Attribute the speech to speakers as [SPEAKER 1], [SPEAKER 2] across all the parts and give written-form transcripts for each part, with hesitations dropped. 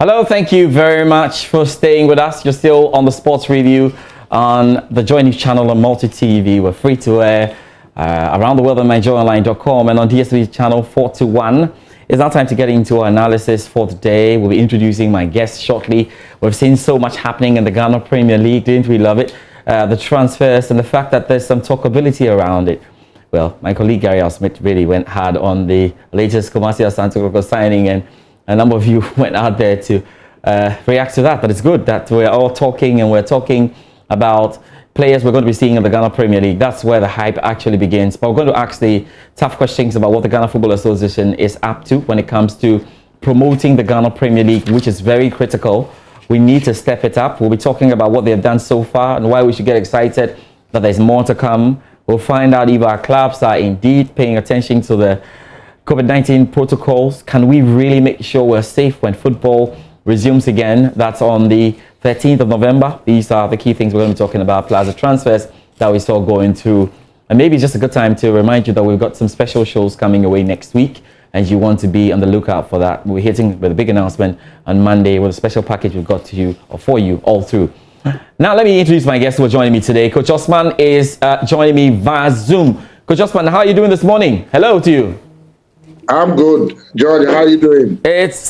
[SPEAKER 1] Hello, thank you very much for staying with us. You're still on the sports review on the Joynews channel on Multi TV. We're free to air around the world on myjoyonline.com and on DSTV channel 421. It's now time to get into our analysis for today. We'll be introducing my guests shortly. We've seen so much happening in the Ghana Premier League. Didn't we love it? The transfers and the fact that there's some talkability around it. Well, my colleague Gary Smith really went hard on the latest Ashanti Gold signing, and a number of you went out there to react to that. But it's good that we're all talking, and we're talking about players we're going to be seeing in the Ghana Premier League. That's where the hype actually begins. But we're going to ask the tough questions about what the Ghana Football Association is up to when it comes to promoting the Ghana Premier League, which is very critical. We need to step it up. We'll be talking about what they've done so far and why we should get excited that there's more to come. We'll find out if our clubs are indeed paying attention to the COVID-19 protocols. Can we really make sure we're safe when football resumes again? That's on the 13th of November. These are the key things we're going to be talking about, plus the transfers that we saw going through. And maybe it's just a good time to remind you that we've got some special shows coming away next week, and you want to be on the lookout for that. We're hitting with a big announcement on Monday with a special package we've got to you or for you all through. Now, let me introduce my guests who are joining me today. Coach Osman is joining me via Zoom. Coach Osman, how are you doing this morning? Hello to you.
[SPEAKER 2] I'm good. George, how are you doing?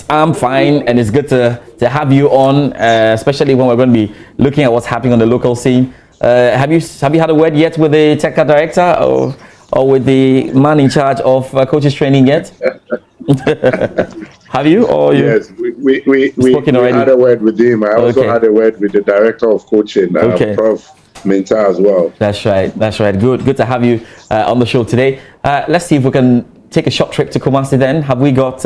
[SPEAKER 1] I'm fine, and it's good to have you on, especially when we're going to be looking at what's happening on the local scene. Have you had a word yet with the technical director or with the man in charge of coaches training yet? Have you? Or
[SPEAKER 2] yes, we had a word with him. I also had a word with the director of coaching, Prof. Minta as well.
[SPEAKER 1] That's right. Good to have you on the show today. Let's see if we can take a short trip to Kumasi then. Have we got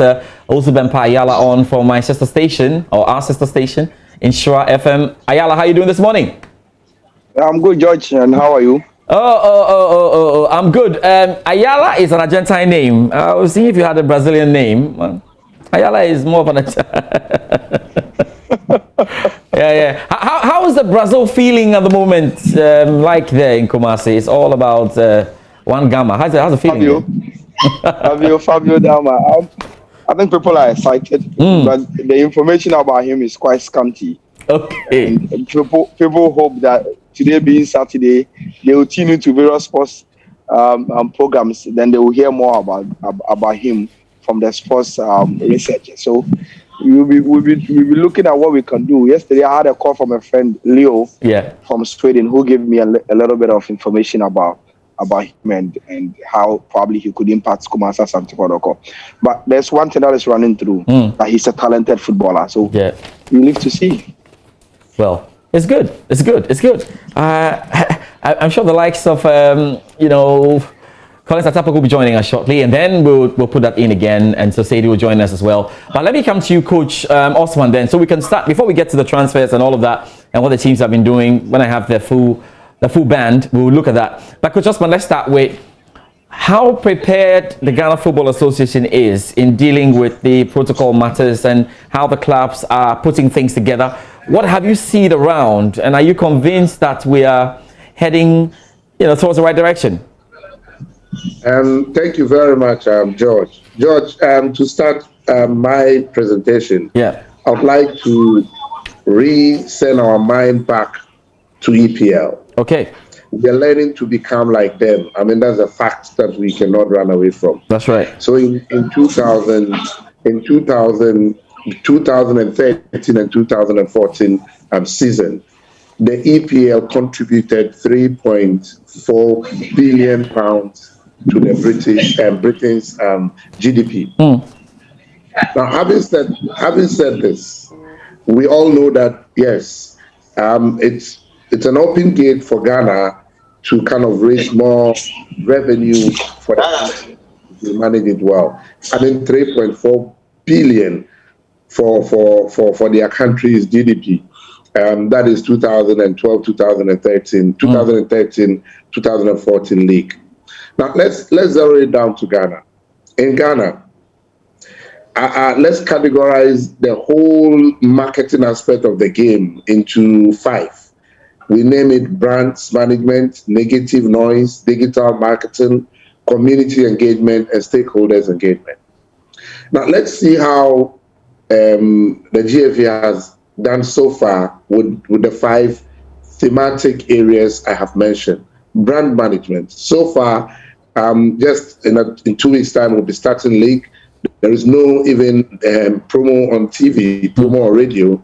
[SPEAKER 1] Ozubempa Ayala on from my sister station, or our sister station, Inshura FM. Ayala, how are you doing this morning?
[SPEAKER 3] I'm good, George, and how are you?
[SPEAKER 1] Oh, I'm good. Ayala is an Argentine name. I was seeing if you had a Brazilian name. Ayala is more of an yeah. How is the Brazil feeling at the moment, like there in Kumasi? It's all about one Gamma. How's the feeling?
[SPEAKER 3] Fabio Dama. I think people are excited, but the information about him is quite scanty.
[SPEAKER 1] Okay.
[SPEAKER 3] And people hope that today being Saturday, they will tune into various sports programs. Then they will hear more about him from the sports researchers. So we'll be looking at what we can do. Yesterday, I had a call from a friend, Leo, from Sweden, who gave me a little bit of information about him and how probably he could impact Kumasi Ashanti Gold. But there's one thing that is running through, that he's a talented footballer. So we live to see.
[SPEAKER 1] Well, it's good. I'm sure the likes of, Colin Satapa will be joining us shortly, and then we'll put that in again, and so Sadie will join us as well. But let me come to you, Coach Osman, then, so we can start, before we get to the transfers and all of that, and what the teams have been doing. When I have the full band, we'll look at that. But Coach Osman, let's start with how prepared the Ghana Football Association is in dealing with the protocol matters and how the clubs are putting things together. What have you seen around, and are you convinced that we are heading, towards the right direction?
[SPEAKER 2] Thank you very much, George. George, to start my presentation, I'd like to send our mind back to EPL.
[SPEAKER 1] Okay.
[SPEAKER 2] We're learning to become like them. I mean, that's a fact that we cannot run away from.
[SPEAKER 1] That's right.
[SPEAKER 2] So in 2013 and 2014 season, the EPL contributed £3.4 billion to the Britain's GDP. Now, having said this, we all know that yes, it's an open gate for Ghana to kind of raise more revenue for the country to manage it well. I mean, 3.4 billion for their country's GDP. That is 2012, 2013, 2014 league. Now let's zero it down to Ghana. In Ghana, let's categorize the whole marketing aspect of the game into 5. We name it brands management, negative noise, digital marketing, community engagement, and stakeholders engagement. Now let's see how the GFA has done so far with the 5 thematic areas I have mentioned. Brand management. So far, just in 2 weeks' time, we'll be starting league. There is no even promo on TV, promo on radio,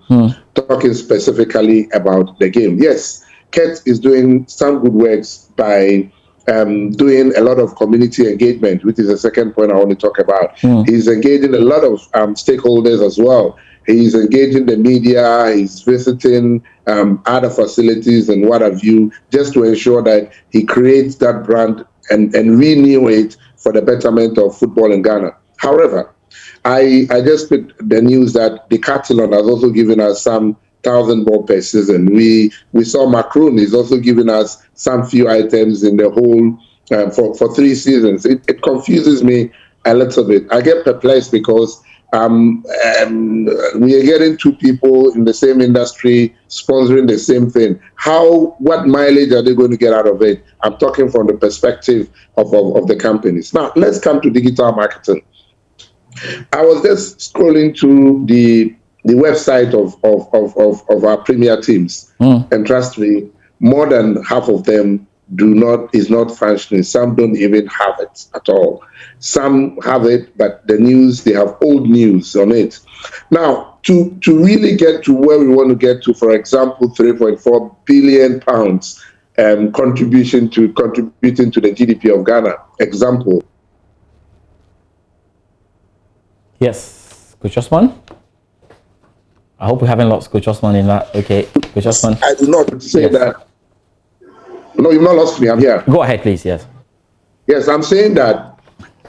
[SPEAKER 2] talking specifically about the game. Yes, Kurt is doing some good works by doing a lot of community engagement, which is the second point I want to talk about. He's engaging a lot of stakeholders as well. He's engaging the media, he's visiting other facilities and what have you, just to ensure that he creates that brand and renew it for the betterment of football in Ghana. However, I just put the news that the Decathlon has also given us some 1,000 more per season. We saw Macron is also giving us some few items in the whole for 3 seasons. It confuses me a little bit. I get perplexed because we are getting 2 people in the same industry sponsoring the same thing. What mileage are they going to get out of it? I'm talking from the perspective of the companies. Now, let's come to digital marketing. I was just scrolling through the website of our premier teams, and trust me, more than half of them is not functioning. Some don't even have it at all. Some have it, but the news, they have old news on it. Now, to really get to where we want to get to, for example, 3.4 billion pounds contributing to the GDP of Ghana. Example.
[SPEAKER 1] Yes, Coach Osman. I hope we haven't lost Coach Osman in that. Okay, Coach Osman.
[SPEAKER 2] I do not say that. No, you've not lost me. I'm here.
[SPEAKER 1] Go ahead, please. Yes.
[SPEAKER 2] Yes, I'm saying that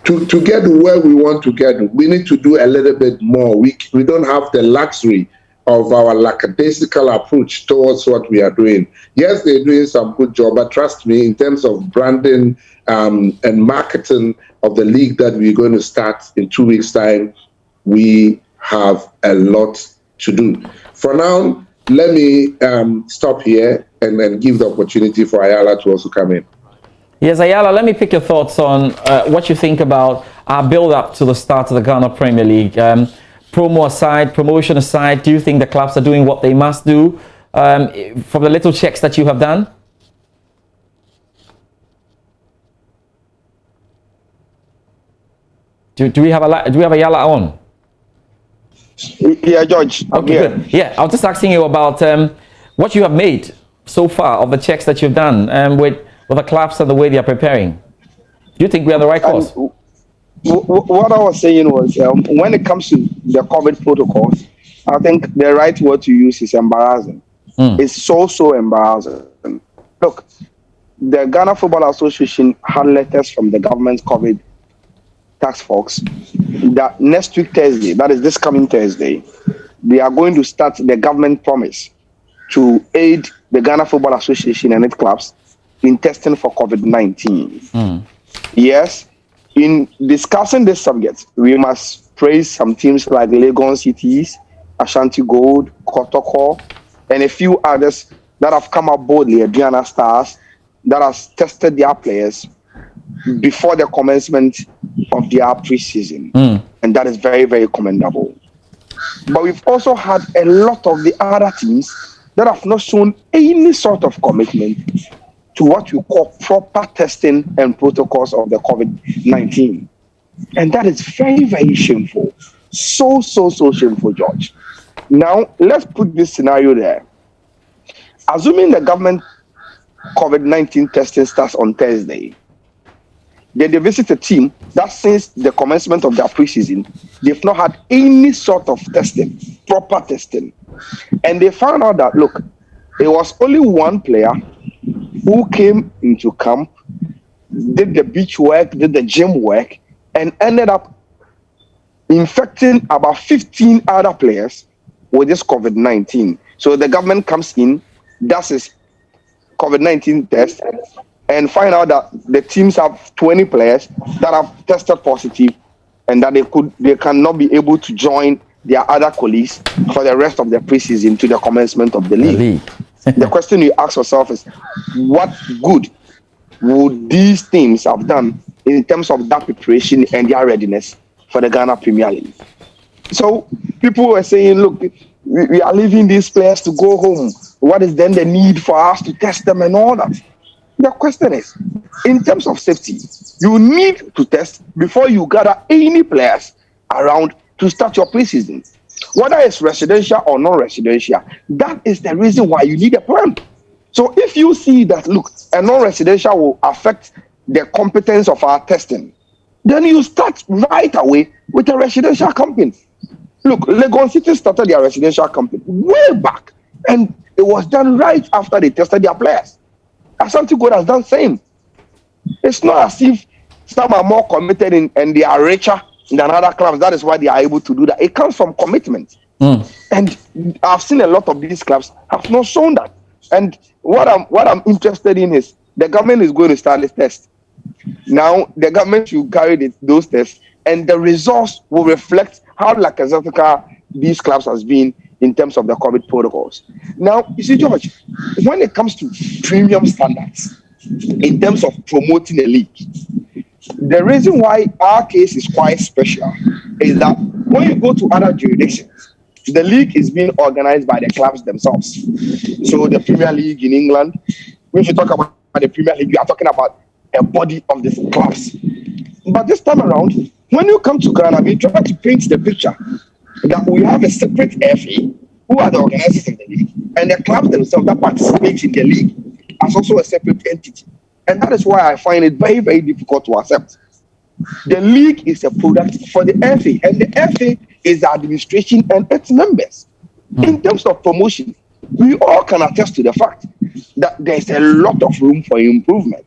[SPEAKER 2] to get where we want to get, we need to do a little bit more. We don't have the luxury of our lackadaisical approach towards what we are doing. Yes, they're doing some good job, but trust me, in terms of branding and marketing of the league that we're going to start in 2 weeks' time, we have a lot to do. For now, let me stop here and then give the opportunity for Ayala to also come in.
[SPEAKER 1] Yes, Ayala, let me pick your thoughts on what you think about our build-up to the start of the Ghana Premier League. Promo aside, promotion aside, do you think the clubs are doing what they must do from the little checks that you have done? Do we have Ayala on?
[SPEAKER 3] Yeah, George.
[SPEAKER 1] Okay, good. Yeah, I was just asking you about what you have made so far of the checks that you've done with the clubs and the way they are preparing. Do you think we are the right course?
[SPEAKER 3] What I was saying was, when it comes to the COVID protocols, I think the right word to use is embarrassing. It's so embarrassing. Look, the Ghana Football Association had letters from the government's COVID task force that next week Thursday, that is this coming Thursday, they are going to start the government promise to aid the Ghana Football Association and its clubs in testing for COVID-19. Yes, in discussing this subject, we must praise some teams like Legon Cities, Ashanti Gold, Kotoko, and a few others that have come up boldly, Adriana Stars, that has tested their players before the commencement of their preseason. And that is very, very commendable. But we've also had a lot of the other teams that have not shown any sort of commitment to what we call proper testing and protocols of the COVID-19. And that is very, very shameful. So shameful, George. Now, let's put this scenario there. Assuming the government COVID-19 testing starts on Thursday, then they visit a team that since the commencement of their preseason, they've not had any sort of testing, proper testing. And they found out that, look, it was only one player who came into camp, did the beach work, did the gym work, and ended up infecting about 15 other players with this COVID-19. So the government comes in, does his COVID-19 test, and find out that the teams have 20 players that have tested positive and that they cannot be able to join their other colleagues for the rest of the preseason to the commencement of the league. The question you ask yourself is, what good would these teams have done in terms of that preparation and their readiness for the Ghana Premier League? So people were saying, look, we are leaving these players to go home. What is then the need for us to test them and all that? The question is, in terms of safety, you need to test before you gather any players around to start your preseason. Whether it's residential or non-residential, that is the reason why you need a plan. So if you see that, look, a non-residential will affect the competence of our testing, then you start right away with a residential campaign. Look, Legon City started their residential campaign way back, and it was done right after they tested their players. Ashanti Gold has done the same. It's not as if some are more committed and they are richer than other clubs. That is why they are able to do that. It comes from commitment. And I've seen a lot of these clubs have not shown that. And what I'm interested in is the government is going to start this test. Now, the government should carry those tests, and the results will reflect how lackadaisical these clubs has been in terms of the COVID protocols. Now, you see, George, when it comes to premium standards, in terms of promoting a league, the reason why our case is quite special is that when you go to other jurisdictions, the league is being organized by the clubs themselves. So the Premier League in England, when you talk about the Premier League, you are talking about a body of the clubs. But this time around, when you come to Ghana, we try to paint the picture that we have a separate FA, who are the organizers of the league, and the clubs themselves that participate in the league as also a separate entity. And that is why I find it very, very difficult to accept. The league is a product for the FA, and the FA is the administration and its members. In terms of promotion, we all can attest to the fact that there's a lot of room for improvement.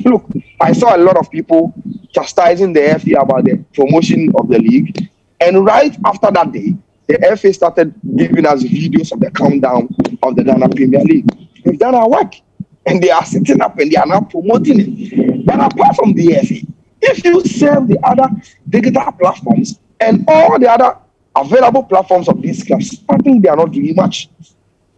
[SPEAKER 3] Look, I saw a lot of people chastising the FA about the promotion of the league, and right after that day, the FA started giving us videos of the countdown of the Ghana Premier League. We've done our work, and they are sitting up and they are now promoting it. But apart from the FA, if you serve the other digital platforms and all the other available platforms of these clubs, I think they are not doing much.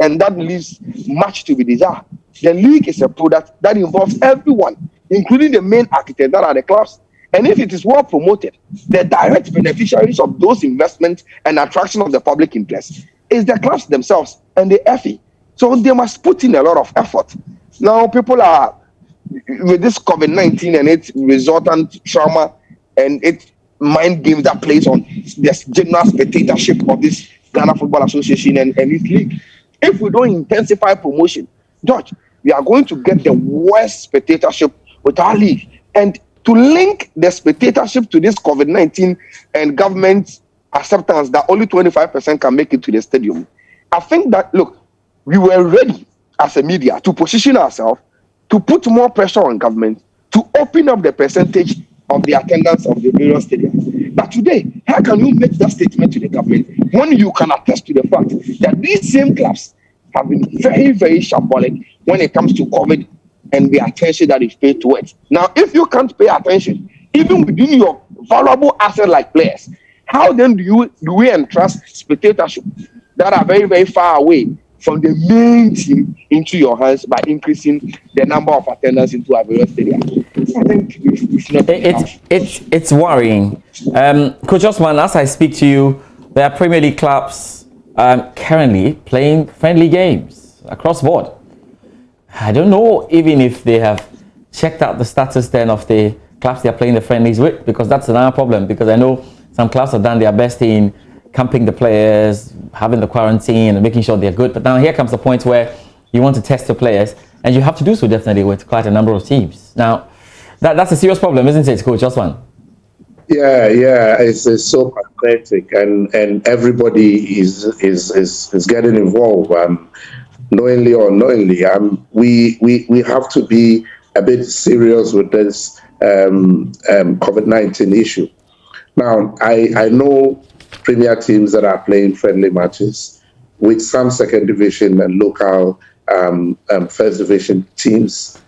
[SPEAKER 3] And that leaves much to be desired. The league is a product that involves everyone, including the main architect that are the clubs. And if it is well promoted, the direct beneficiaries of those investments and attraction of the public interest is the clubs themselves and the FA. So they must put in a lot of effort. Now, people are, with this COVID-19 and its resultant trauma and its mind games that plays on the general spectatorship of this Ghana Football Association and its league. If we don't intensify promotion, George, we are going to get the worst spectatorship with our league. And to link the spectatorship to this COVID-19 and government acceptance that only 25% can make it to the stadium, I think that, look, we were ready as a media to position ourselves to put more pressure on government to open up the percentage of the attendance of the various stadiums. But today, how can you make that statement to the government when you can attest to the fact that these same clubs have been very, very shambolic when it comes to COVID and the attention that is paid to it? Now, if you can't pay attention, even within your valuable asset like players, how then do we entrust spectatorship that are very, very far away from the main team into your hands by increasing the number of attendance into our various stadiums? I think we should not
[SPEAKER 1] it's worrying. Coach Osman, as I speak to you, there are Premier League clubs currently playing friendly games across board. I don't know even if they have checked out the status then of the clubs they are playing the friendlies with, because that's another problem, because I know some clubs have done their best in camping the players, having the quarantine and making sure they're good. But now here comes the point where you want to test the players, and you have to do so definitely with quite a number of teams. Now, that's a serious problem, isn't it, Coach Osman?
[SPEAKER 2] Yeah, it's so pathetic, and everybody is getting involved, knowingly or unknowingly. We have to be a bit serious with this COVID-19 issue. Now, I know Premier teams that are playing friendly matches with some second division and local first division teams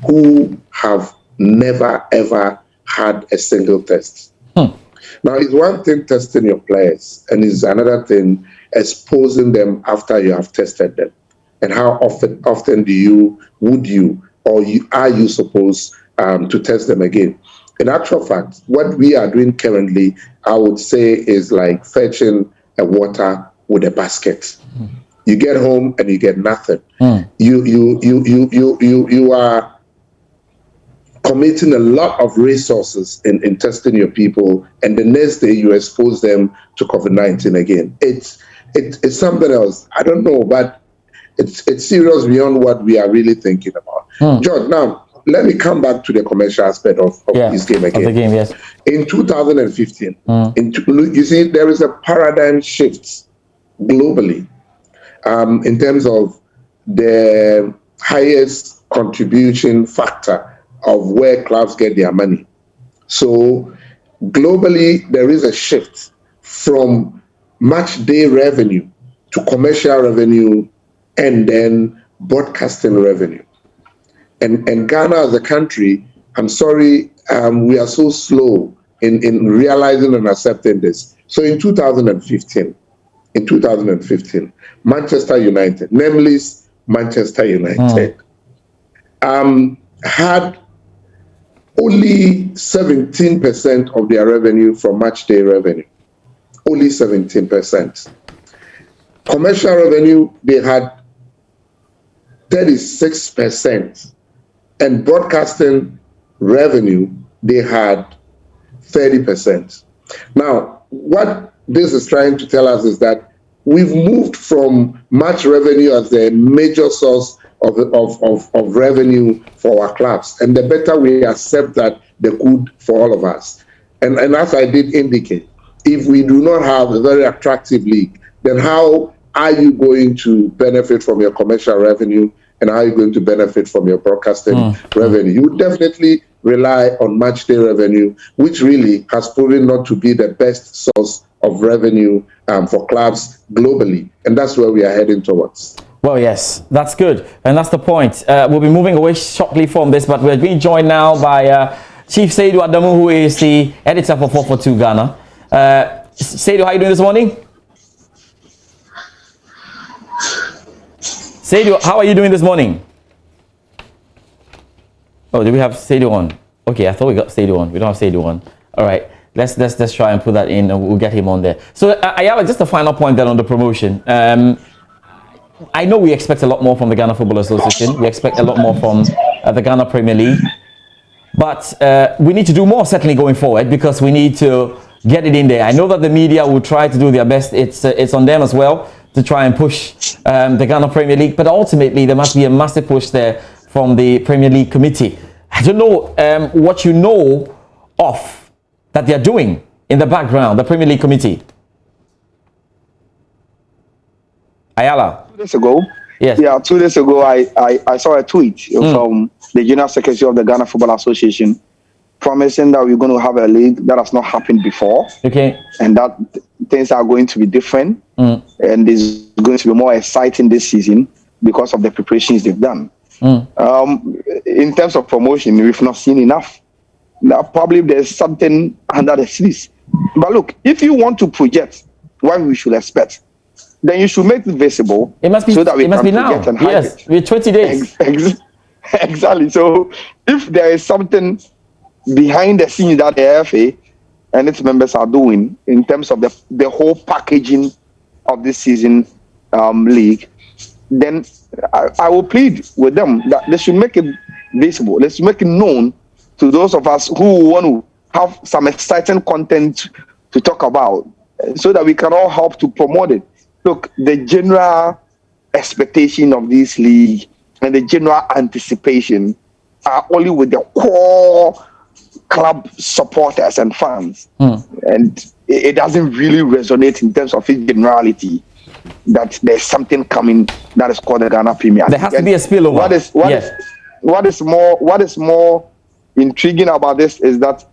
[SPEAKER 2] who have never ever had a single test. Now, it's one thing testing your players, and it's another thing exposing them after you have tested them. And how often would you are you supposed to test them again? In actual fact, what we are doing currently, I would say, is like fetching a water with a basket. You get home and you get nothing. You are committing a lot of resources in testing your people, and the next day you expose them to COVID-19 again. It's something else. I don't know, but it's serious beyond what we are really thinking about. George, now let me come back to the commercial aspect of this game again.
[SPEAKER 1] Of the game, yes.
[SPEAKER 2] In 2015, you see, there is a paradigm shift globally in terms of the highest contribution factor of where clubs get their money. So globally, there is a shift from match day revenue to commercial revenue and then broadcasting revenue. And Ghana as a country, I'm sorry, we are so slow in realizing and accepting this. So in 2015, Manchester United, namely Manchester United, had only 17% of their revenue from match day revenue. Only 17%. Commercial revenue, they had 36%. And broadcasting revenue, they had 30%. Now, what this is trying to tell us is that we've moved from match revenue as the major source of revenue for our clubs. And the better we accept that, the good for all of us. And as I did indicate, if we do not have a very attractive league, then how are you going to benefit from your commercial revenue, and how are you going to benefit from your broadcasting revenue? You would definitely rely on match day revenue, which really has proven not to be the best source of revenue for clubs globally. And that's where we are heading towards.
[SPEAKER 1] Well, yes, that's good. And that's the point. We'll be moving away shortly from this, but we're being joined now by Chief Seydou Adamu, who is the editor for 442 Ghana. Seydou, how are you doing this morning? Seydou, how are you doing this morning? Oh, do we have Seydou on? Okay, I thought we got Seydou on. We don't have Seydou on. All right, let's try and put that in, and we'll get him on there. So, Ayala, just a final point then on the promotion. I know we expect a lot more from the Ghana Football Association. We expect a lot more from the Ghana Premier League. But we need to do more, certainly, going forward, because we need to get it in there. I know that the media will try to do their best. It's on them as well to try and push the Ghana Premier League. But ultimately, there must be a massive push there from the Premier League committee. I don't know what you know of that they're doing in the background, the Premier League committee. Ayala.
[SPEAKER 3] 2 days ago,
[SPEAKER 1] yes.
[SPEAKER 3] Yeah, 2 days ago, I saw a tweet from the General Secretary of the Ghana Football Association promising that we're going to have a league that has not happened before. Okay. And that things are going to be different and it's going to be more exciting this season because of the preparations they've done. In terms of promotion, we've not seen enough. Now, probably there's something under the seas. But look, if you want to project what we should expect, then you should make it visible.
[SPEAKER 1] It must be
[SPEAKER 3] so that we can
[SPEAKER 1] now.
[SPEAKER 3] And hype
[SPEAKER 1] yes,
[SPEAKER 3] it.
[SPEAKER 1] with 20 days.
[SPEAKER 3] Exactly. So if there is something behind the scenes that the FA and its members are doing in terms of the whole packaging of this season league, then I will plead with them that they should make it visible. Let's make it known to those of us who want to have some exciting content to talk about so that we can all help to promote it. Look, the general expectation of this league and the general anticipation are only with the core club supporters and fans. And it doesn't really resonate in terms of its generality that there's something coming that is called the Ghana Premier League.
[SPEAKER 1] There has to be a spillover.
[SPEAKER 3] What is more intriguing about this is that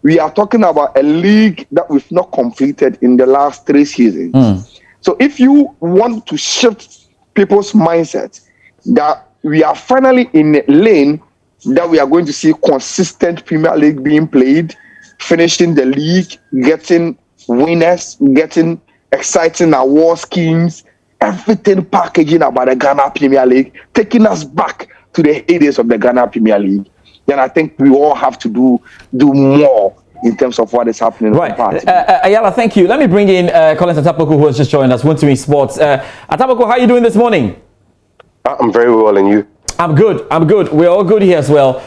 [SPEAKER 3] we are talking about a league that we've not completed in the last 3 seasons. So if you want to shift people's mindset that we are finally in a lane that we are going to see consistent Premier League being played, finishing the league, getting winners, getting exciting award schemes, everything packaging about the Ghana Premier League, taking us back to the heydays of the Ghana Premier League, then I think we all have to do more in terms of what is happening.
[SPEAKER 1] Right. Ayala, thank you. Let me bring in Collins Atapoku, who has just joined us. Wintumi Sports. Atapoku, how are you doing this morning?
[SPEAKER 4] I'm very well, and you?
[SPEAKER 1] I'm good. We're all good here as well.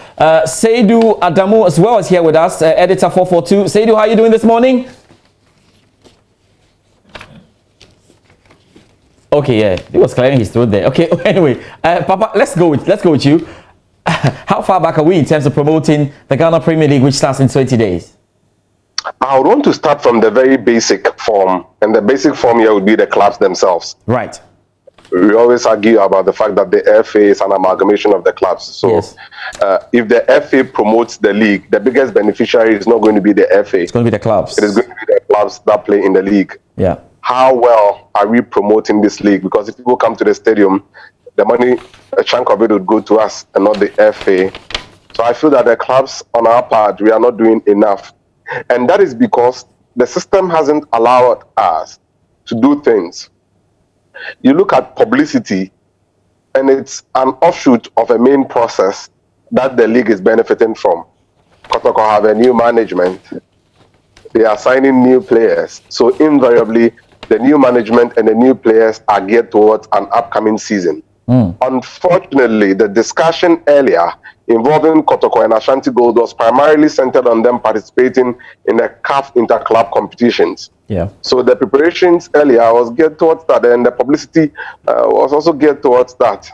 [SPEAKER 1] Seidu Adamu as well is here with us, editor 442. Seidu, how are you doing this morning? Okay, yeah, he was clearing his throat there. Okay, anyway, Papa, let's go with you. How far back are we in terms of promoting the Ghana Premier League, which starts in 20 days?
[SPEAKER 4] I would want to start from the very basic form, and the basic form here would be the clubs themselves.
[SPEAKER 1] Right.
[SPEAKER 4] We always argue about the fact that the FA is an amalgamation of the clubs. So
[SPEAKER 1] yes.
[SPEAKER 4] If the FA promotes the league, the biggest beneficiary is not going to be the FA.
[SPEAKER 1] It's going to be the clubs.
[SPEAKER 4] It is going to be the clubs that play in the league.
[SPEAKER 1] Yeah.
[SPEAKER 4] How well are we promoting this league? Because if people come to the stadium, the money, a chunk of it would go to us and not the FA. So I feel that the clubs on our part, we are not doing enough. And that is because the system hasn't allowed us to do things. You look at publicity, and it's an offshoot of a main process that the league is benefiting from. Kotoko have a new management. They are signing new players. So invariably, the new management and the new players are geared towards an upcoming season. Unfortunately, the discussion earlier involving Kotoko and Ashanti Gold was primarily centered on them participating in the CAF inter-club competitions.
[SPEAKER 1] Yeah.
[SPEAKER 4] So the preparations earlier was geared towards that, and the publicity was also geared towards that.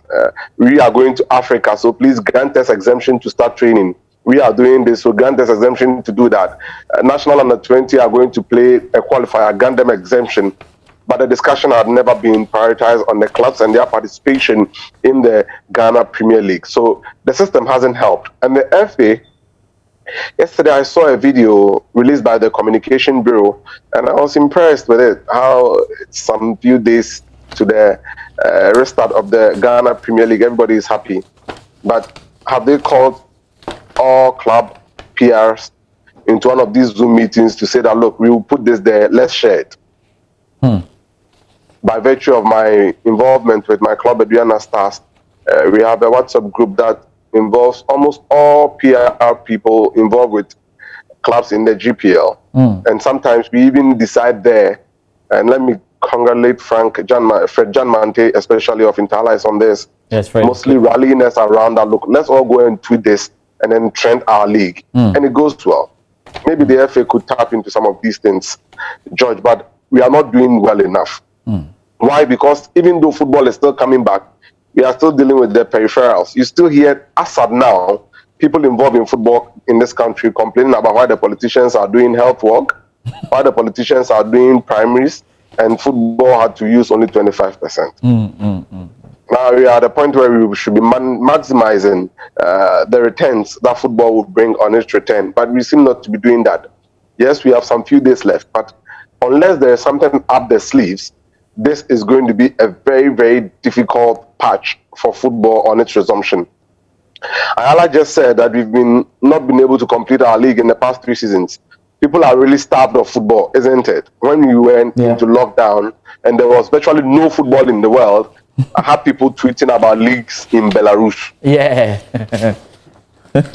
[SPEAKER 4] We are going to Africa, so please grant us exemption to start training. We are doing this, so grant us exemption to do that. National Under-20 are going to play a qualifier, grant them exemption. But the discussion had never been prioritized on the clubs and their participation in the Ghana Premier League. So the system hasn't helped. And the FA, yesterday I saw a video released by the Communication Bureau, and I was impressed with it, how some few days to the restart of the Ghana Premier League, everybody is happy. But have they called all club PRs into one of these Zoom meetings to say that, look, we will put this there, let's share it? By virtue of my involvement with my club, Adriana Stars, we have a WhatsApp group that involves almost all PR people involved with clubs in the GPL. And sometimes we even decide there, and let me congratulate Fred Jan Mante, especially of Interlies on this, mostly rallying us around that, look, let's all go and tweet this and then trend our league. And it goes well. Maybe the FA could tap into some of these things, George, but we are not doing well enough. Why? Because even though football is still coming back, we are still dealing with the peripherals. You still hear, as of now, people involved in football in this country complaining about why the politicians are doing health work, why the politicians are doing primaries, and football had to use only 25%. Now we are at a point where we should be maximizing the returns that football will bring on its return, but we seem not to be doing that. Yes, we have some few days left, but unless there is something up the sleeves, this is going to be a very, very difficult patch for football on its resumption. Ayala just said that we've not been able to complete our league in the past 3 seasons. People are really starved of football, isn't it? When we went into lockdown and there was virtually no football in the world, I had people tweeting about leagues in Belarus.
[SPEAKER 1] Yeah.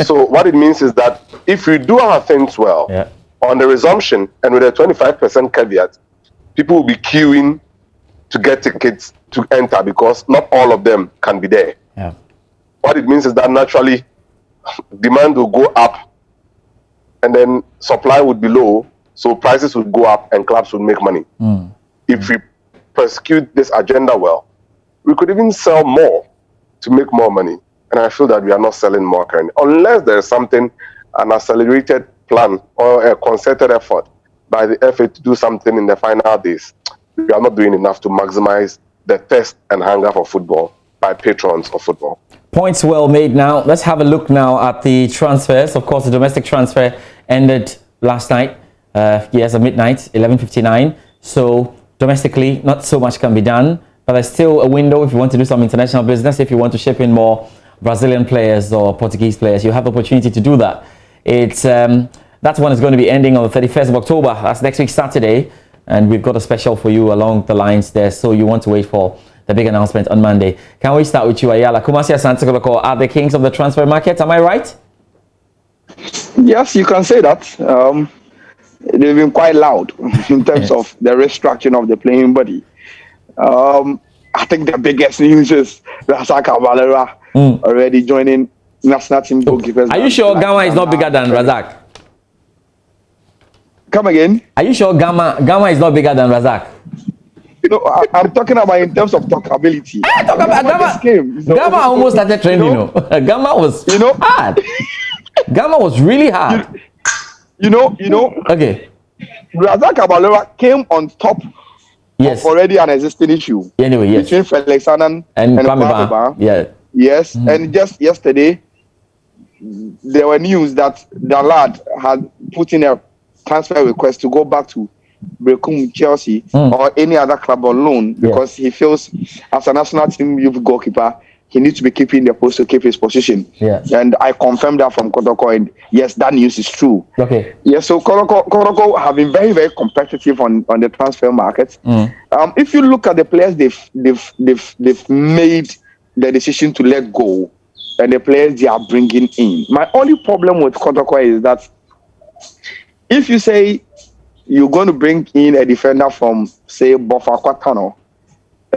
[SPEAKER 4] So what it means is that if we do our things well, on the resumption and with a 25% caveat, people will be queuing to get tickets to enter because not all of them can be there. What it means is that naturally demand will go up and then supply would be low, so prices would go up and clubs would make money. If we prosecute this agenda well, we could even sell more to make more money. And I feel that we are not selling more currently. Unless there is something, an accelerated plan or a concerted effort by the FA to do something in the final days, we are not doing enough to maximize the thirst and hunger for football by patrons of football.
[SPEAKER 1] Points well made. Now let's have a look now at the transfers. Of course, the domestic transfer ended last night, at midnight, 11:59. So domestically, not so much can be done, but there's still a window if you want to do some international business. If you want to ship in more Brazilian players or Portuguese players, you have the opportunity to do that. It's that one is going to be ending on the 31st of October. That's next week, Saturday. And we've got a special for you along the lines there. So you want to wait for the big announcement on Monday. Can we start with you, Ayala? Kumasi Asante Gold are the kings of the transfer market. Am I right?
[SPEAKER 3] Yes, you can say that. they've been quite loud in terms of the restructuring of the playing body. I think the biggest news is Razak Abalera already joining national team goalkeepers.
[SPEAKER 1] Are you sure Gamma is not bigger than Razak?
[SPEAKER 3] Come again?
[SPEAKER 1] Are you sure Gamma is not bigger than Razak?
[SPEAKER 3] No, I'm talking about in terms of talkability.
[SPEAKER 1] Talk about Gamma almost started trending. Gamma was hard. Gamma was really hard.
[SPEAKER 3] You know.
[SPEAKER 1] Okay.
[SPEAKER 3] Razak Abalera came on top.
[SPEAKER 1] Yes.
[SPEAKER 3] Already an existing issue.
[SPEAKER 1] Anyway, yes.
[SPEAKER 3] Between Felix Annan and Kwame.
[SPEAKER 1] Yeah.
[SPEAKER 3] Yes. And just yesterday, there were news that the lad had put in a transfer request to go back to Brecum, Chelsea, or any other club on loan because he feels as a national team youth goalkeeper, he needs to be keeping the post to keep his position.
[SPEAKER 1] Yeah.
[SPEAKER 3] And I confirmed that from Kotoko, and yes, that news is true.
[SPEAKER 1] Okay.
[SPEAKER 3] Yes, so Kotoko have been very, very competitive on the transfer market. If you look at the players they've made the decision to let go, and the players they are bringing in. My only problem with Kotoko is that if you say you're going to bring in a defender from, say, Bofa Kwatano,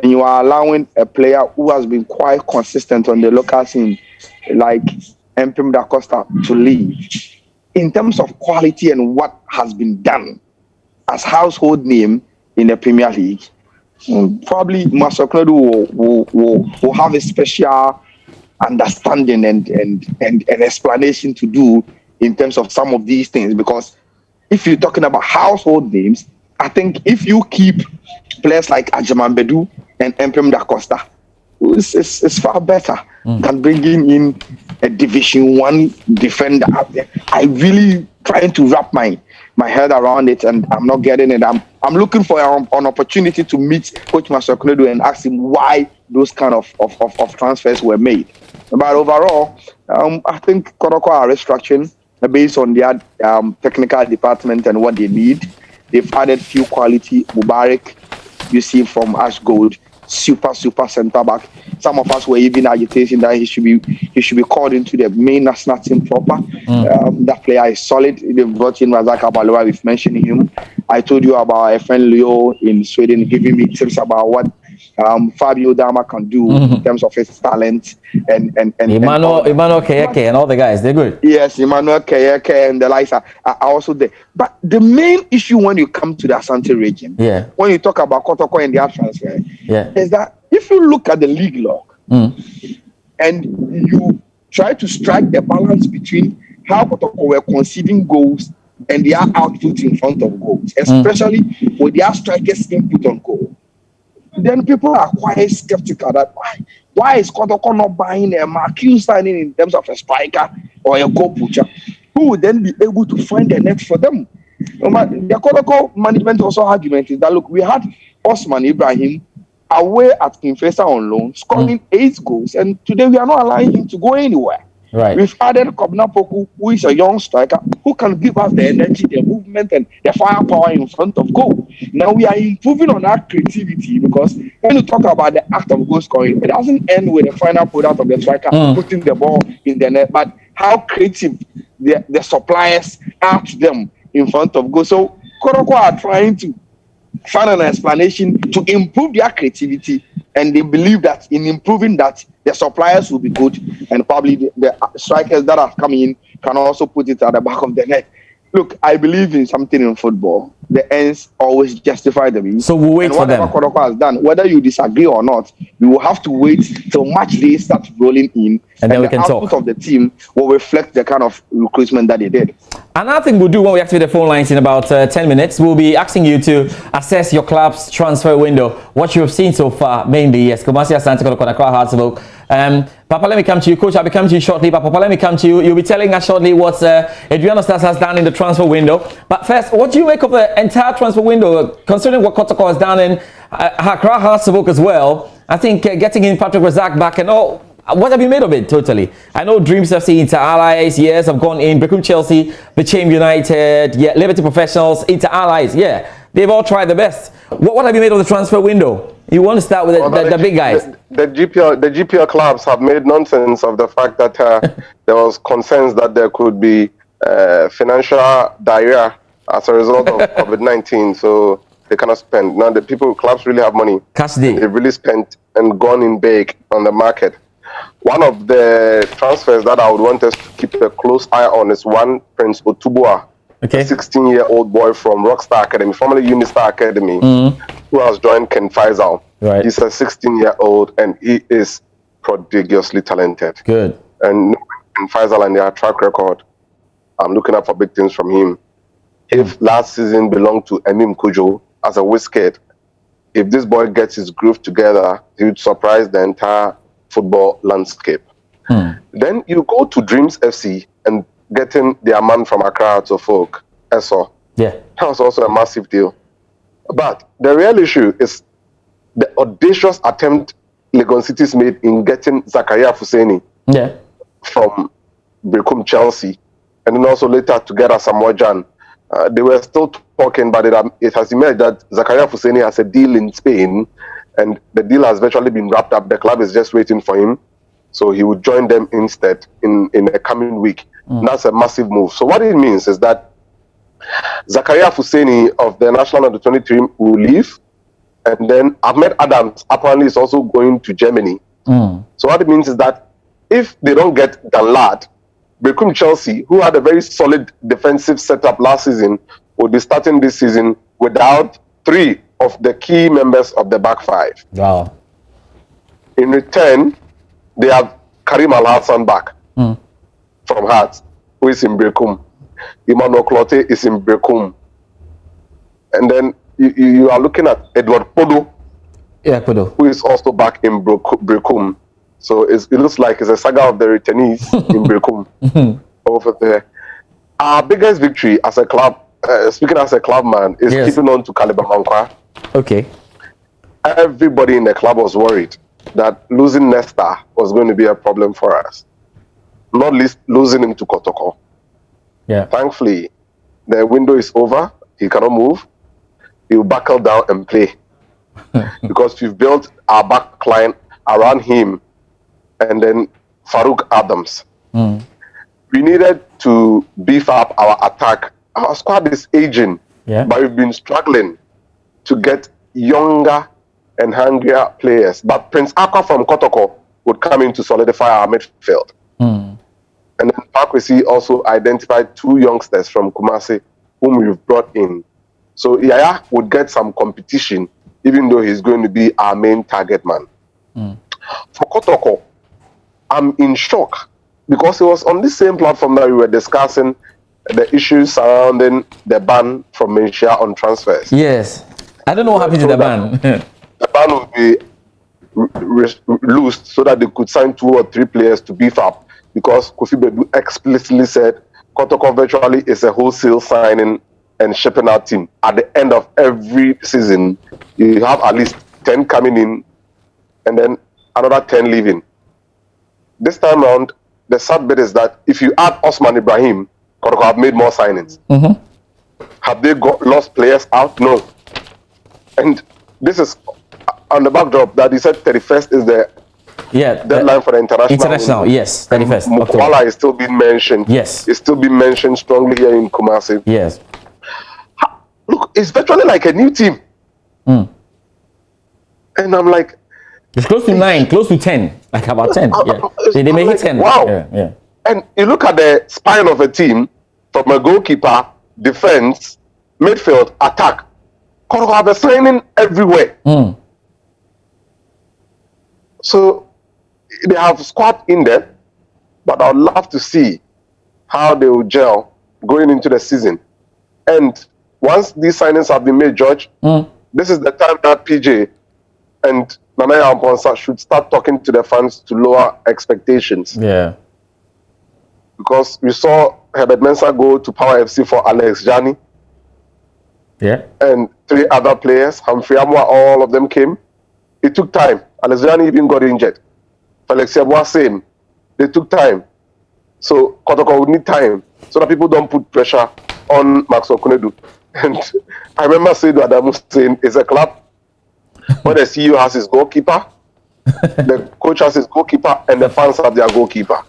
[SPEAKER 3] and you are allowing a player who has been quite consistent on the local scene, like Mpim Da Costa, to leave, in terms of quality and what has been done as household name in the Premier League, probably Masoknedu will have a special understanding and explanation to do in terms of some of these things. Because if you're talking about household names, I think if you keep players like Ajaman Bedu and Mpim Da Costa, it's far better than bringing in a Division 1 defender out there. I really trying to wrap my head around it, and I'm not getting it. I'm looking for an opportunity to meet Coach Masoknedu and ask him why those kind of transfers were made. But overall, I think Kotoko are restructuring based on their technical department and what they need. They've added few quality. Mubarak, you see from Ash Gold, super centre back. Some of us were even agitating that he should be called into the main national team proper. That player is solid. They brought in Razak Abalera. We've mentioned him. I told you about a friend Leo in Sweden giving me tips about what Fabio Dama can do in terms of his talent and
[SPEAKER 1] Emmanuel Keyeke and all the guys, they're good.
[SPEAKER 3] Yes, Emmanuel Keyeke and the likes are also there. But the main issue when you come to the Ashanti region, when you talk about Kotoko and their transfer, is that if you look at the league log and you try to strike the balance between how Kotoko were conceding goals and their output in front of goals, especially with their strikers' input on goal, then people are quite skeptical that why is Kotoko not buying a marquee signing in terms of a striker or a goal pusher who would then be able to find the net for them. The Kotoko management also argument is that, look, we had Osman Ibrahim away at Kinfesa on loan, scoring 8 goals, and today we are not allowing him to go anywhere.
[SPEAKER 1] Right.
[SPEAKER 3] We've added Kobna Poku, who is a young striker, who can give us the energy, the movement, and the firepower in front of goal. Now we are improving on our creativity, because when you talk about the act of goal scoring, it doesn't end with the final product of the striker putting the ball in the net, but how creative the suppliers are to them in front of goal. So Kotoko are trying to find an explanation to improve their creativity, and they believe that in improving that, the suppliers will be good, and probably the strikers that are coming in can also put it at the back of the net. Look, I believe in something in football. The ends always justify the means.
[SPEAKER 1] So we'll wait for them.
[SPEAKER 3] Whatever Kotoko has done, whether you disagree or not, we will have to wait till match day starts rolling in,
[SPEAKER 1] and then we
[SPEAKER 3] the
[SPEAKER 1] can
[SPEAKER 3] output
[SPEAKER 1] talk.
[SPEAKER 3] of the team will reflect the kind of recruitment that they did.
[SPEAKER 1] Another thing we'll do when we activate the phone lines in about 10 minutes, we'll be asking you to assess your club's transfer window, what you have seen so far, mainly, yes, Kumasi, Asante, Kotoko, Hartsville. Papa, let me come to you. Coach, I'll be coming to you shortly. But Papa, let me come to you. You'll be telling us shortly what Adriano Stas has done in the transfer window. But first, what do you make of the entire transfer window, considering what Kotoko has done in Accra Hartsville as well? I think getting in Patrick Razak back and all. What have you made of it totally? I know Dreams FC, Inter Allies, yes, have gone in. Brecum Chelsea, Became United, yeah, Liberty Professionals, Inter Allies, yeah. They've all tried the best. What have you made of the transfer window? You want to start with the big guys?
[SPEAKER 4] The GPL clubs have made nonsense of the fact that there was concerns that there could be financial diarrhea as a result of COVID-19. So they cannot spend. Now the clubs really have money.
[SPEAKER 1] Cash day.
[SPEAKER 4] They've really spent and gone in big on the market. One of the transfers that I would want us to keep a close eye on is one Prince Otubua,
[SPEAKER 1] okay,
[SPEAKER 4] a 16-year-old boy from Rockstar Academy, formerly Unistar Academy, who has joined Ken Faisal.
[SPEAKER 1] Right.
[SPEAKER 4] He's a 16-year-old and he is prodigiously talented.
[SPEAKER 1] Good.
[SPEAKER 4] And Ken Faisal and their track record, I'm looking up for big things from him. If last season belonged to Emim Kujo as a whisked, if this boy gets his groove together, he would surprise the entire football landscape. Then you go to Dreams FC and getting their man from Accra to Folk, Eso.
[SPEAKER 1] Yeah.
[SPEAKER 4] That was also a massive deal. But the real issue is the audacious attempt Legon City's made in getting Zakaria Fuseni from Brekum Chelsea, and then also later to get Asamoah Gyan. They were still talking, but it has emerged that Zakaria Fuseni has a deal in Spain, and the deal has virtually been wrapped up. The club is just waiting for him, so he would join them instead in the coming week. That's a massive move. So what it means is that Zakaria Fuseni of the National Under-23 will leave, and then Ahmed Adams apparently is also going to Germany. So what it means is that if they don't get Danlad, Brekum Chelsea, who had a very solid defensive setup last season, will be starting this season without 3 of the key members of the back 5.
[SPEAKER 1] Wow.
[SPEAKER 4] In return, they have Karim Al-Hassan back from Hearts, who is in Brekum. Emmanuel Clote is in Brekum. And then you are looking at Edward Podo, who is also back in Brekum. So it looks like it's a saga of the returnees in Brekum over there. Our biggest victory as a club, speaking as a club man, is keeping on to Kaleba Mankwa.
[SPEAKER 1] Okay.
[SPEAKER 4] Everybody in the club was worried that losing Nesta was going to be a problem for us. Not least losing him to Kotoko.
[SPEAKER 1] Yeah.
[SPEAKER 4] Thankfully, the window is over. He cannot move. He will buckle down and play. Because we've built our back line around him and then Farouk Adams. We needed to beef up our attack. Our squad is aging, but we've been struggling to get younger and hungrier players. But Prince Aqua from Kotoko would come in to solidify our midfield. And then Pakwesi also identified 2 youngsters from Kumasi whom we've brought in. So Yaya would get some competition, even though he's going to be our main target man. For Kotoko, I'm in shock because it was on the same platform that we were discussing the issues surrounding the ban from Menchia on transfers.
[SPEAKER 1] Yes. I don't know what happened to the ban.
[SPEAKER 4] The ban would be loosed so that they could sign 2 or 3 players to beef up, because Kofi Bedu explicitly said Kotoko virtually is a wholesale signing and shipping out team. At the end of every season, you have at least 10 coming in and then another 10 leaving. This time around, the sad bit is that if you add Osman Ibrahim, Kotoko have made more signings. Have they lost players out? No. And this is on the backdrop that he said 31st is the deadline for the international.
[SPEAKER 1] Yes, 31st.
[SPEAKER 4] Mukwala is still being mentioned.
[SPEAKER 1] Yes.
[SPEAKER 4] It's still being mentioned strongly here in Kumasi.
[SPEAKER 1] Yes.
[SPEAKER 4] Look, it's virtually like a new team. And I'm like,
[SPEAKER 1] it's close to 9, close to 10, like about 10. They may hit 10.
[SPEAKER 4] Wow.
[SPEAKER 1] Yeah.
[SPEAKER 4] And you look at the spine of a team, from a goalkeeper, defense, midfield, attack. Kotoko have a signing everywhere. So they have squad in there, but I would love to see how they will gel going into the season. And once these signings have been made, George, this is the time that PJ and Nanaya Amponsa should start talking to the fans to lower expectations.
[SPEAKER 1] Yeah.
[SPEAKER 4] Because we saw Herbert Mensah go to Power FC for Alex Jani.
[SPEAKER 1] Yeah.
[SPEAKER 4] And 3 other players, Humphrey Amwa, all of them came. It took time. Alex Jani even got injured. Felix Yabwa, same. They took time. So Kotoko would need time so that people don't put pressure on Max Okunedu. And I remember Seydou Adamu saying, it's a club where the CEO has his goalkeeper, the coach has his goalkeeper, and the fans have their goalkeeper.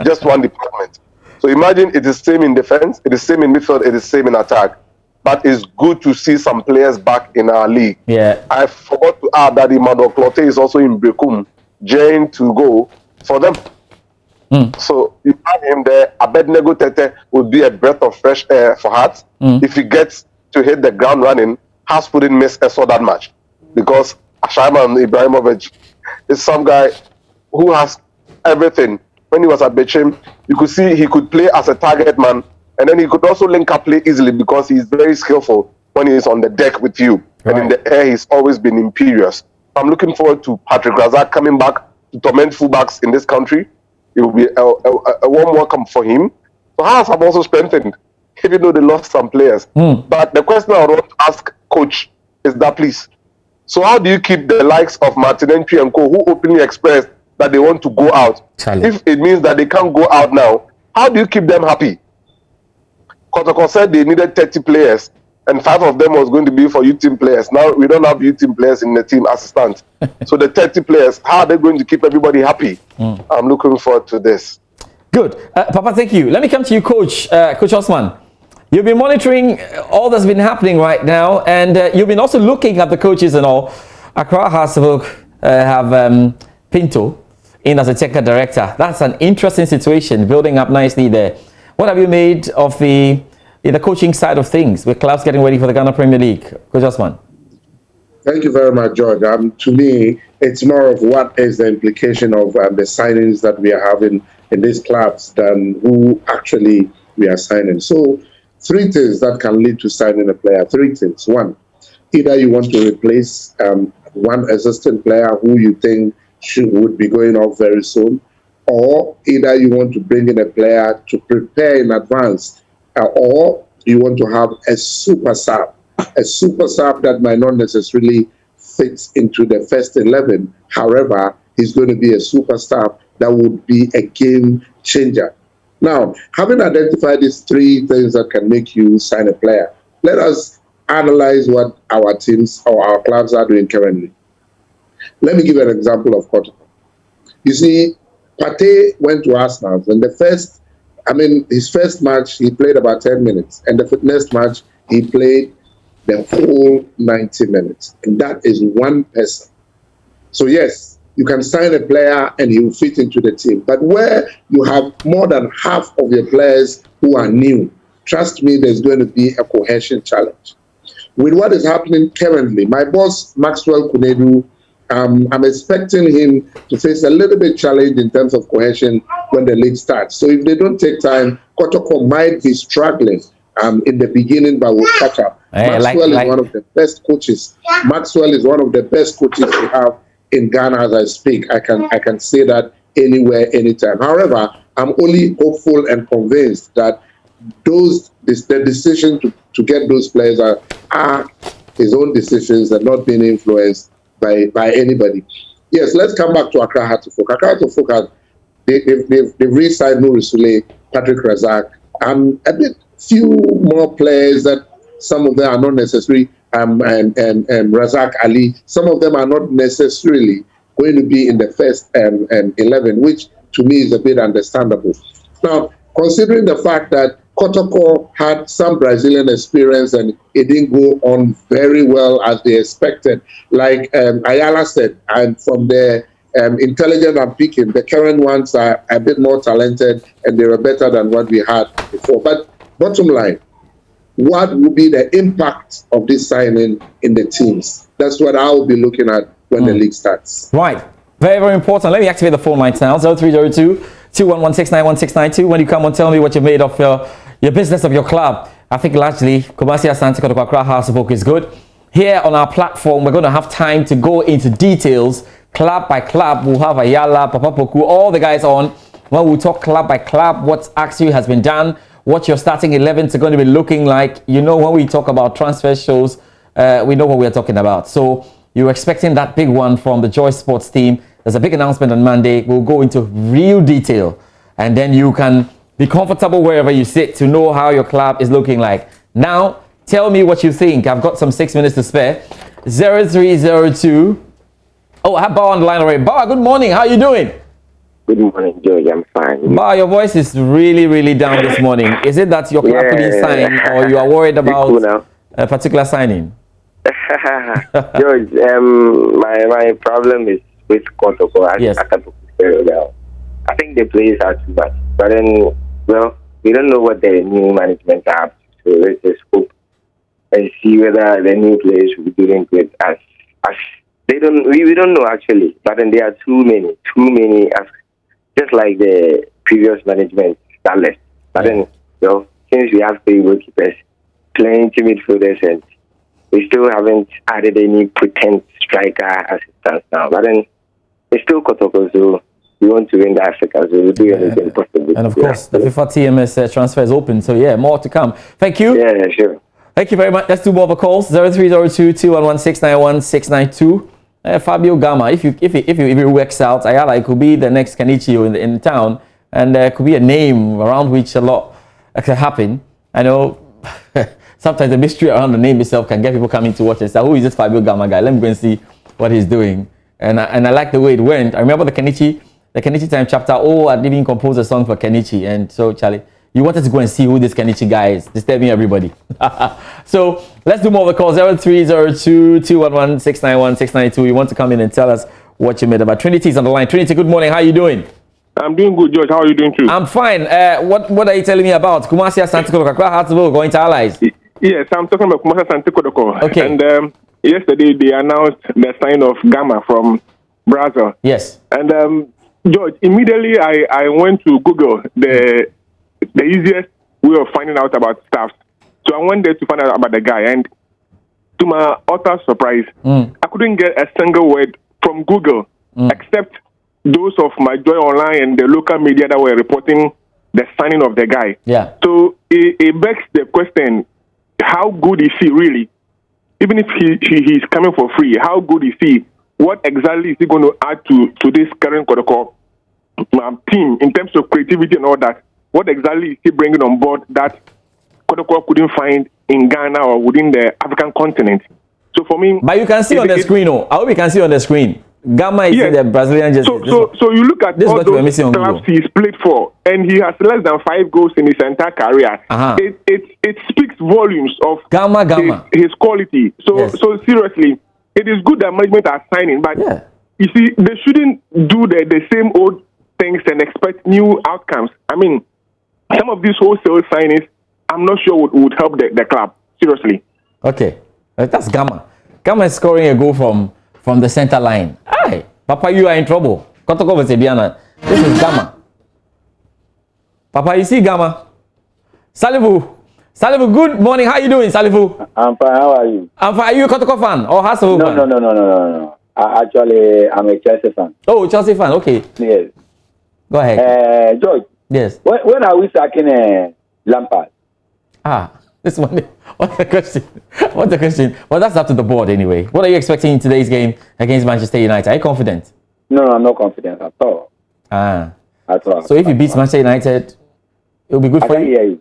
[SPEAKER 4] Just one department. So imagine it is same in defense, it is same in midfield, it is same in attack. but it's good to see some players back in our league.
[SPEAKER 1] Yeah.
[SPEAKER 4] I forgot to add that Emmanuel Clote is also in Brekum, Jane to go for them. So you have him there. Abednego Tete would be a breath of fresh air for Hearts. If he gets to hit the ground running, Hearts wouldn't miss Eso that much, because Ashaiman Ibrahimovic is some guy who has everything. When he was at Bechim, you could see he could play as a target man, and then he could also link up play easily because he's very skillful when he's on the deck with you.
[SPEAKER 1] Right.
[SPEAKER 4] And in the air, he's always been imperious. I'm looking forward to Patrick Razak coming back to torment fullbacks in this country. It will be a warm welcome for him. So Hearts have also strengthened, even though they lost some players. But the question I want to ask Coach is that, please, so how do you keep the likes of Martin Entry and Co., who openly expressed that they want to go out?
[SPEAKER 1] Charlie.
[SPEAKER 4] If it means that they can't go out now, how do you keep them happy? Kotoko said they needed 30 players, and 5 of them was going to be for youth team players. Now we don't have youth team players in the team as it stands. So the 30 players, how are they going to keep everybody happy? I'm looking forward to this.
[SPEAKER 1] Good. Papa, thank you. Let me come to you, Coach. Coach Osman. You've been monitoring all that's been happening right now, and you've been also looking at the coaches and all. Accra Hasselhoek have Pinto in as a technical director. That's an interesting situation, building up nicely there. What have you made of the coaching side of things, with clubs getting ready for the Ghana Premier League? Coach Osman.
[SPEAKER 2] Thank you very much, George. To me, it's more of what is the implication of the signings that we are having in these clubs than who actually we are signing. So, 3 things that can lead to signing a player. 3 things. 1, either you want to replace one existing player who you think would be going off very soon, or either you want to bring in a player to prepare in advance, or you want to have a super sub that might not necessarily fit into the first 11. However, he's going to be a super sub that would be a game changer. Now, having identified these 3 things that can make you sign a player, let us analyze what our teams or our clubs are doing currently. Let me give an example of Kotoko. You see, Partey went to Arsenal, and his first match, he played about 10 minutes, and the next match, he played the whole 90 minutes, and that is 1 person. So yes, you can sign a player and he will fit into the team, but where you have more than half of your players who are new, trust me, there's going to be a cohesion challenge. With what is happening currently, my boss, Maxwell Kunedu, I'm expecting him to face a little bit challenge in terms of cohesion when the league starts. So if they don't take time, Kotoko might be struggling in the beginning, but will catch up. Maxwell is one of the best coaches. Maxwell is one of the best coaches we have in Ghana as I speak. I can say that anywhere, anytime. However, I'm only hopeful and convinced that the decision to get those players are his own decisions and not being influenced by anybody. Yes, let's come back to Accra Hasselhoek. Accra Hasselhoek, they've re-signed Nuri Sule, Patrick Razak, a few more players that some of them are not necessarily, and Razak Ali, some of them are not necessarily going to be in the first 11, which to me is a bit understandable. Now, considering the fact that Kotoko had some Brazilian experience and it didn't go on very well as they expected. Like Ayala said, and from the intelligent and picking, the current ones are a bit more talented and they were better than what we had before. But bottom line, what will be the impact of this signing in the teams? That's what I will be looking at when the league starts.
[SPEAKER 1] Right. Very, very important. Let me activate the phone lines now. 0302 211-691-692. When you come and tell me what you made of your business of your club. I think largely Kumasi Asante Gold Accra Hasselhoek is good. Here on our platform, we're going to have time to go into details club by club. We'll have Ayala, Papa Poku, all the guys on. When we'll talk club by club, what actually has been done, what your starting 11s are going to be looking like. You know, when we talk about transfer shows, we know what we're talking about. So you're expecting that big one from the Joy Sports team. There's a big announcement on Monday. We'll go into real detail, and then you can be comfortable wherever you sit to know how your club is looking like. Now, tell me what you think. I've got some 6 minutes to spare. 0302. Oh, I have Bao on the line already. Bao, good morning. How are you doing?
[SPEAKER 5] Good morning, George. I'm fine.
[SPEAKER 1] Bao, your voice is really, really down this morning. Is it that your club couldn't sign, or you are worried about a particular signing?
[SPEAKER 5] George, my problem is with Kotoko.
[SPEAKER 1] Yes.
[SPEAKER 5] Very well. I think the players are too much. But then, well, we don't know what the new management have. So let's just hope and see whether the new players will be doing good. As they don't, we don't know actually. But then there are too many. Just like the previous management that left. But then, since we have 3 goalkeepers, playing two midfielders, and we still haven't added any potent striker as it stands now. But then it's still Kotoko, so we want to win the Africa, so we'll do anything possible.
[SPEAKER 1] And of course, the FIFA TMS transfer is open, so yeah, more to come. Thank you.
[SPEAKER 5] Yeah, sure.
[SPEAKER 1] Thank you very much. Let's do more of a calls. 0302 211 691 692. Fabio Gama, if it works out, Ayala, it could be the next Kenichi in town, and there could be a name around which a lot can happen. I know sometimes the mystery around the name itself can get people coming to watch and say, who is this Fabio Gama guy? Let me go and see what he's doing. And I like the way it went. I remember the Kenichi Time chapter. Oh, I didn't even compose a song for Kenichi. And so, Charlie, you wanted to go and see who this Kenichi guy is, disturbing everybody. So let's do more of the calls. 0302 211 691 692. You want to come in and tell us what you made about. Trinity is on the line. Trinity, good morning. How are you doing?
[SPEAKER 6] I'm doing good, George. How are you doing too?
[SPEAKER 1] I'm fine. What are you telling me about Kumasi Ashanti Gold going to Allies?
[SPEAKER 6] Yes, I'm talking about Kumasi Ashanti Gold.
[SPEAKER 1] Okay.
[SPEAKER 6] And yesterday they announced the sign of Gama from Brazil.
[SPEAKER 1] Yes.
[SPEAKER 6] And George, immediately I went to Google the easiest way of finding out about stuff. So I went there to find out about the guy, and to my utter surprise, I couldn't get a single word from Google except those of my Joy Online and the local media that were reporting the signing of the guy.
[SPEAKER 1] Yeah.
[SPEAKER 6] So it begs the question, how good is he really? Even if he's coming for free, how good is he? What exactly is he going to add to this current Kodoko team in terms of creativity and all that? What exactly is he bringing on board that Kodoko couldn't find in Ghana or within the African continent? So for me...
[SPEAKER 1] But you can see on the screen, I hope you can see on the screen. Gama is in the Brazilian jersey.
[SPEAKER 6] So you look at all those clubs he's played for, and he has less than 5 goals in his entire career. It speaks volumes of his quality. So seriously, it is good that management are signing, but you see, they shouldn't do the same old things and expect new outcomes. I mean, some of these wholesale signings, I'm not sure would help the club. Seriously.
[SPEAKER 1] Okay, that's Gama. Gama is scoring a goal from the center line. Aye, Papa, you are in trouble. Kotoko Vesebiana. This is Gama. Papa, you see Gama? Salifu, good morning. How are you doing, Salifu?
[SPEAKER 7] I'm fine. How are you?
[SPEAKER 1] I'm fine. Are you a Kotoko fan or Hasselhoff fan?
[SPEAKER 7] No. Actually, I'm a Chelsea fan.
[SPEAKER 1] Oh, Chelsea fan. Okay.
[SPEAKER 7] Yes.
[SPEAKER 1] Go ahead.
[SPEAKER 7] George.
[SPEAKER 1] Yes.
[SPEAKER 7] When are we sacking Lampard?
[SPEAKER 1] This one. What's the question? What's the question? Well, that's up to the board anyway. What are you expecting in today's game against Manchester United? Are you confident?
[SPEAKER 7] No, I'm not confident at all. At all.
[SPEAKER 1] So if you beat Manchester United, it'll be good for you?
[SPEAKER 7] Hear you.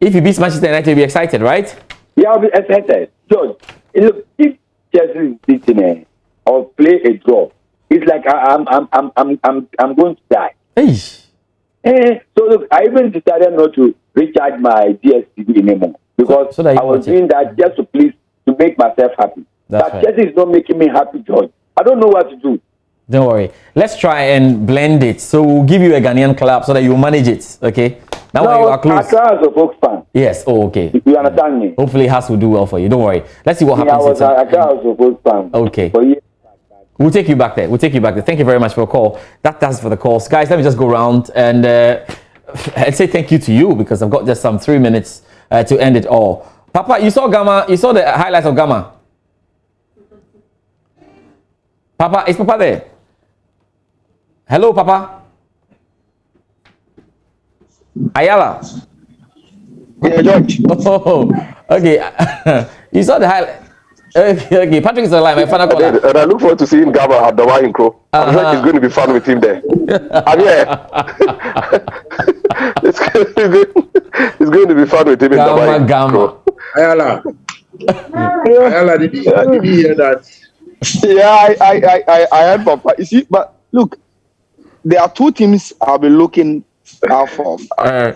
[SPEAKER 1] If you beat Manchester United, you'll be excited, right?
[SPEAKER 7] Yeah, I'll be excited. George, look, if Chelsea is beating or play a draw, it's like I'm going to die. So look, I even decided not to recharge my DSTV anymore because I was doing that just to make myself happy. But Chelsea is not making me happy, George. I don't know what to do.
[SPEAKER 1] Don't worry. Let's try and blend it. So we'll give you a Ghanaian club so that you manage it. Okay. Now when you are close.
[SPEAKER 7] I as a Fox fan.
[SPEAKER 1] Yes. Oh, okay.
[SPEAKER 7] You understand me?
[SPEAKER 1] Hopefully, Haas will do well for you. Don't worry. Let's see what happens.
[SPEAKER 7] I was a Fox fan.
[SPEAKER 1] Okay. We'll take you back there. Thank you very much for the call. That's for the calls. Guys, let me just go around and say thank you to you because I've got just some 3 minutes to end it all. Papa, you saw Gama. You saw the highlights of Gama. Papa, is Papa there? Hello, Papa. Ayala.
[SPEAKER 3] Yeah, George.
[SPEAKER 1] Oh, okay. You saw the highlight. Okay. Patrick is alive. My final caller.
[SPEAKER 4] And I look forward to seeing Gaba at the Wine Crow. I'm sure it's going to be fun with him there. It's going to be fun with him in the Wine Crow.
[SPEAKER 2] Ayala, did you hear that?
[SPEAKER 3] Yeah, I heard Papa. You see, but look, there are 2 teams I'll be looking out for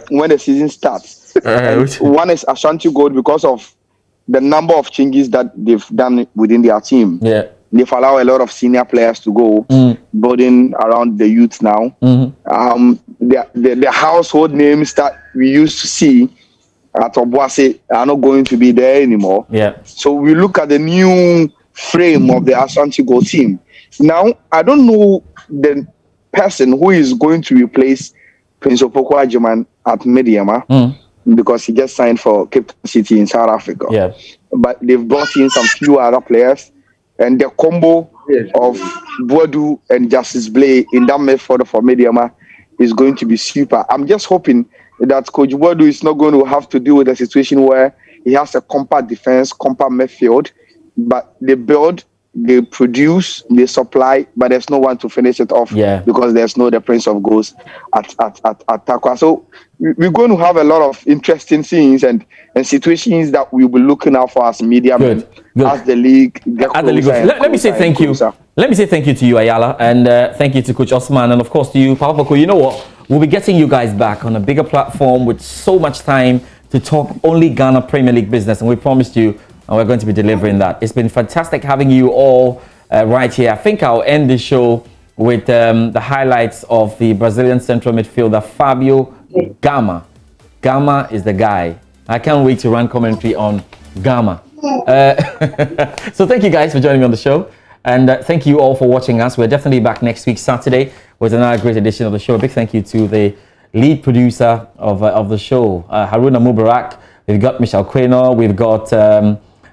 [SPEAKER 3] when the season starts. One is Ashanti Gold because of the number of changes that they've done within their team.
[SPEAKER 1] Yeah.
[SPEAKER 3] They've allowed a lot of senior players to go, building around the youth now. The household names that we used to see at Obuasi are not going to be there anymore.
[SPEAKER 1] Yeah.
[SPEAKER 3] So we look at the new frame of the Ashanti Gold team. Now, I don't know the person who is going to replace Prince Opoku Agyemang at Mediama because he just signed for Cape Town City in South Africa.
[SPEAKER 1] Yeah.
[SPEAKER 3] But they've brought in some few other players, and the combo of Boadu and Justice Blay in that midfield for Mediama is going to be super. I'm just hoping that Coach Boadu is not going to have to deal with a situation where he has a compact defense, compact midfield, but they build, they produce, they supply, but there's no one to finish it off because there's no the Prince of Goals at Takwa. So we're going to have a lot of interesting scenes and situations that we'll be looking out for as media men as the league gets closer.
[SPEAKER 1] Let me say thank you. Let me say thank you to you, Ayala, and thank you to Coach Osman, and of course to you, Papa Poko. You know what? We'll be getting you guys back on a bigger platform with so much time to talk only Ghana Premier League business, and we promised you, and we're going to be delivering that. It's been fantastic having you all right here. I think I'll end the show with the highlights of the Brazilian central midfielder Fabio Gama. Gama is the guy. I can't wait to run commentary on Gama. So thank you guys for joining me on the show, and thank you all for watching us. We're definitely back next week Saturday with another great edition of the show. A big thank you to the lead producer of the show, Haruna Mubarak. We've got Michelle Queno. We've got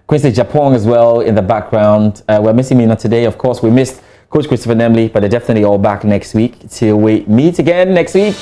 [SPEAKER 1] Quincy Japong as well in the background. We're missing Mina today. Of course, we missed Coach Christopher Nemley, but they're definitely all back next week till we meet again next week.